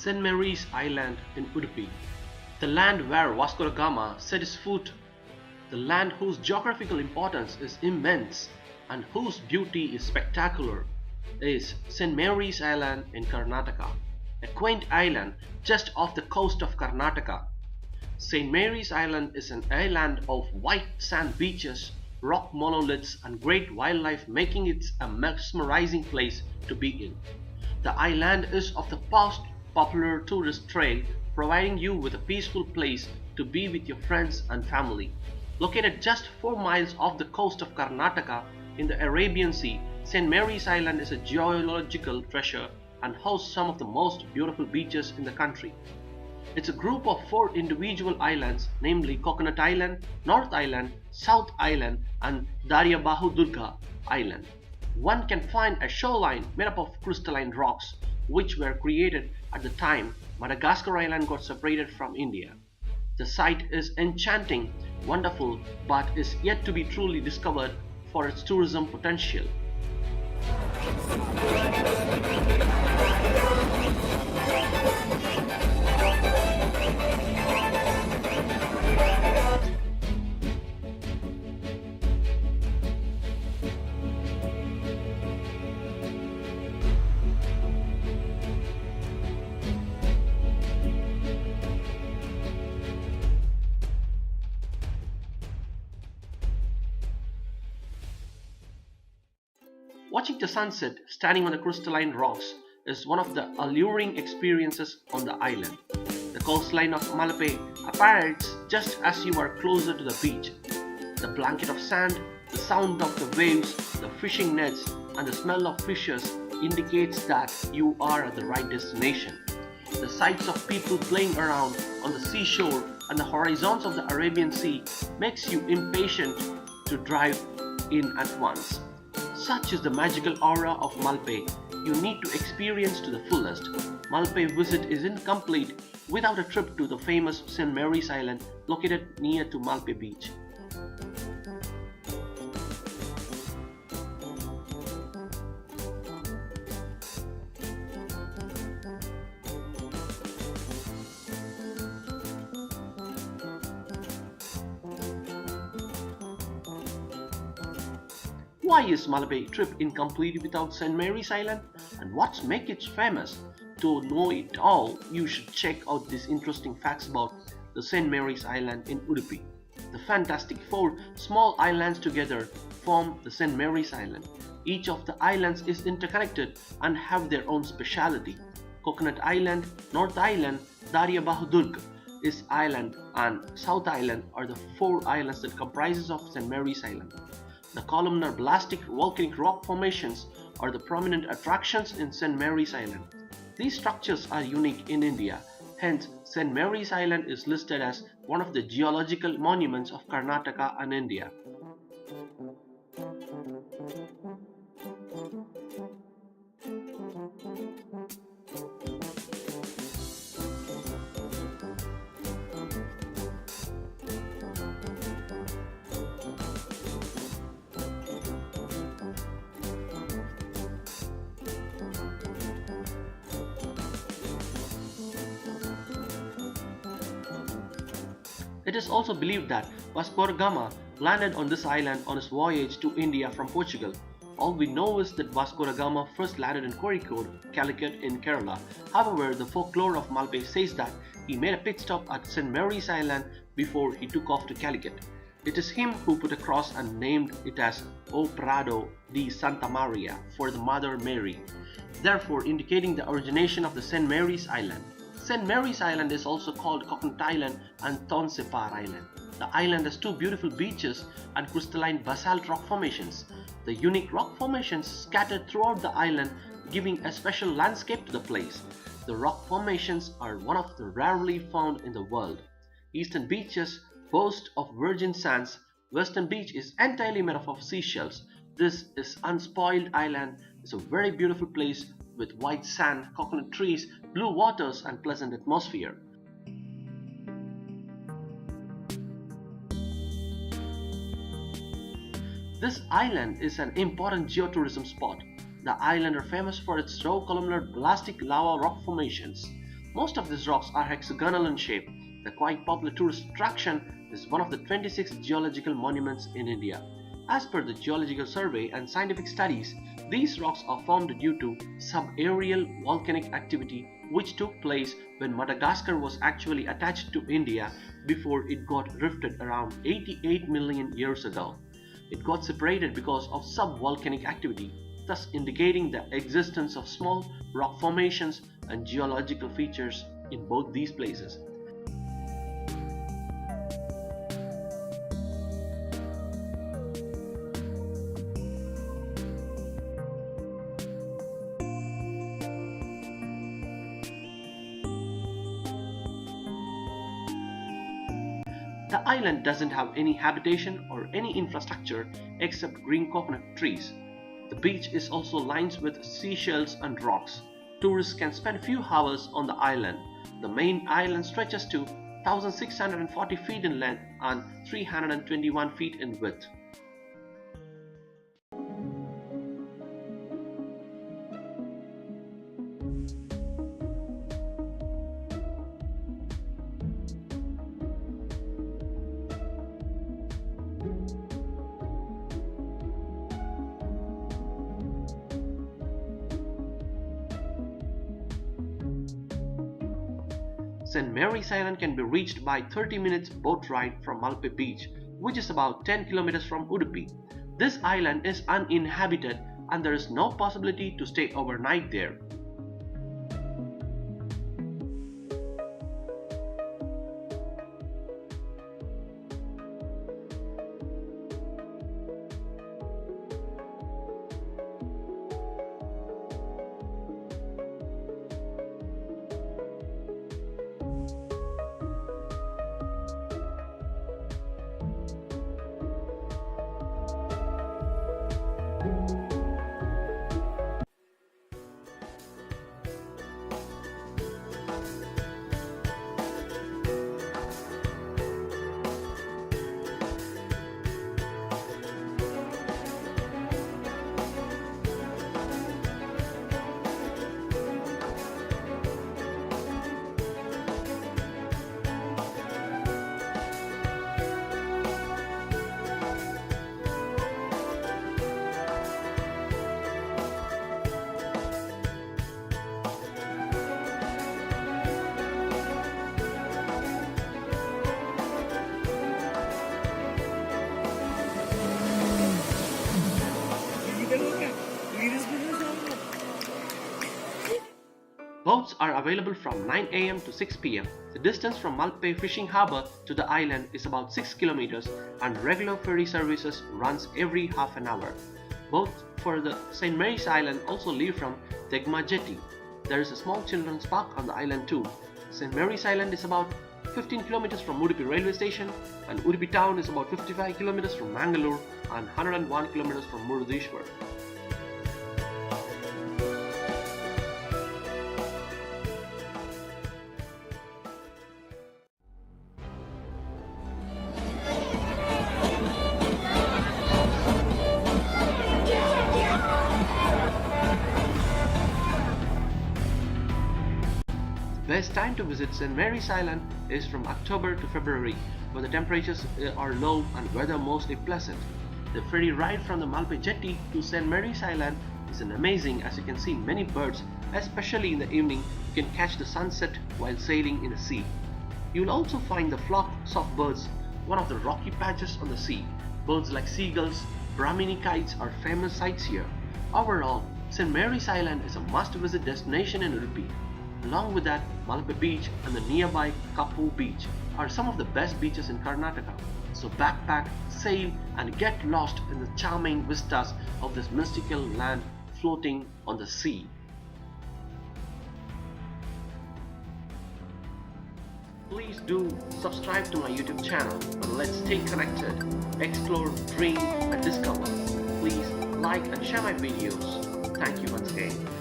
St. Mary's Island in Udupi, the land where Vasco Da Gama set his foot, the land whose geographical importance is immense and whose beauty is spectacular, is St. Mary's Island in Karnataka, a quaint island just off the coast of Karnataka. St. Mary's Island is an island of white sand beaches, rock monoliths and great wildlife, making it a mesmerizing place to be in. The island is of the past popular tourist trail, providing you with a peaceful place to be with your friends and family. Located just 4 miles off the coast of Karnataka in the Arabian Sea, St. Mary's Island is a geological treasure and hosts some of the most beautiful beaches in the country. It's a group of 4 individual islands, namely Coconut Island, North Island, South Island and Daryabahadurgarh Island. One can find a shoreline made up of crystalline rocks, which were created at the time Madagascar Island got separated from India. The site is enchanting, wonderful, but is yet to be truly discovered for its tourism potential. Watching the sunset standing on the crystalline rocks is one of the alluring experiences on the island. The coastline of Malpe apparates just as you are closer to the beach. The blanket of sand, the sound of the waves, the fishing nets, and the smell of fishes indicates that you are at the right destination. The sights of people playing around on the seashore and the horizons of the Arabian Sea makes you impatient to drive in at once. Such is the magical aura of Malpe you need to experience to the fullest. Malpe visit is incomplete without a trip to the famous St. Mary's Island located near to Malpe beach. Why is Malpe trip incomplete without St. Mary's Island? And what makes it famous? To know it all, you should check out these interesting facts about the St. Mary's Island in Udupi. The fantastic 4 small islands together form the St. Mary's Island. Each of the islands is interconnected and have their own speciality. Coconut Island, North Island, Daryabahadurgarh Island and South Island are the 4 islands that comprises of St. Mary's Island. The columnar blastic volcanic rock formations are the prominent attractions in St. Mary's Island. These structures are unique in India, hence St. Mary's Island is listed as one of the geological monuments of Karnataka and India. It is also believed that Vasco Da Gama landed on this island on his voyage to India from Portugal. All we know is that Vasco Da Gama first landed in Kozhikode, Calicut in Kerala. However, the folklore of Malpe says that he made a pit stop at St. Mary's Island before he took off to Calicut. It is him who put a cross and named it as O Prado di Santa Maria for the Mother Mary, therefore indicating the origination of the St. Mary's Island. St. Mary's Island is also called Coconut Island and Tonsepar Island. The island has 2 beautiful beaches and crystalline basalt rock formations. The unique rock formations scattered throughout the island, giving a special landscape to the place. The rock formations are one of the rarely found in the world. Eastern beaches boast of virgin sands. Western beach is entirely made up of seashells. This is unspoiled island. It's a very beautiful place with white sand, coconut trees, blue waters and pleasant atmosphere. This island is an important geotourism spot. The island are famous for its raw columnar blastic lava rock formations. Most of these rocks are hexagonal in shape. The quite popular tourist attraction is one of the 26 geological monuments in India. As per the Geological Survey and scientific studies, these rocks are formed due to subaerial volcanic activity which took place when Madagascar was actually attached to India before it got rifted around 88 million years ago. It got separated because of subvolcanic activity, thus indicating the existence of small rock formations and geological features in both these places. The island doesn't have any habitation or any infrastructure except green coconut trees. The beach is also lined with seashells and rocks. Tourists can spend few hours on the island. The main island stretches to 1,640 feet in length and 321 feet in width. St. Mary's Island can be reached by 30 minutes boat ride from Malpe Beach, which is about 10 kilometers from Udupi. This island is uninhabited and there is no possibility to stay overnight there. Boats are available from 9 am to 6 pm. The distance from Malpe Fishing Harbour to the island is about 6 kilometers and regular ferry services runs every half an hour. Boats for the St. Mary's Island also leave from Tegma Jetty. There is a small children's park on the island too. St. Mary's Island is about 15 kilometers from Udupi railway station and Udupi town is about 55 kilometers from Mangalore and 101 kilometers from Murdeshwar. Best time to visit St. Mary's Island is from October to February, when the temperatures are low and weather mostly pleasant. The ferry ride from the Malpe Jetty to St. Mary's Island is an amazing, as you can see many birds, especially in the evening. You can catch the sunset while sailing in the sea. You will also find the flocks of birds, one of the rocky patches on the sea. Birds like seagulls, Brahmini kites are famous sights here. Overall, St. Mary's Island is a must-visit destination in Udupi. Along with that, Malpe Beach and the nearby Kappu Beach are some of the best beaches in Karnataka. So backpack, sail and get lost in the charming vistas of this mystical land floating on the sea. Please do subscribe to my YouTube channel and let's stay connected, explore, dream and discover. Please like and share my videos. Thank you once again.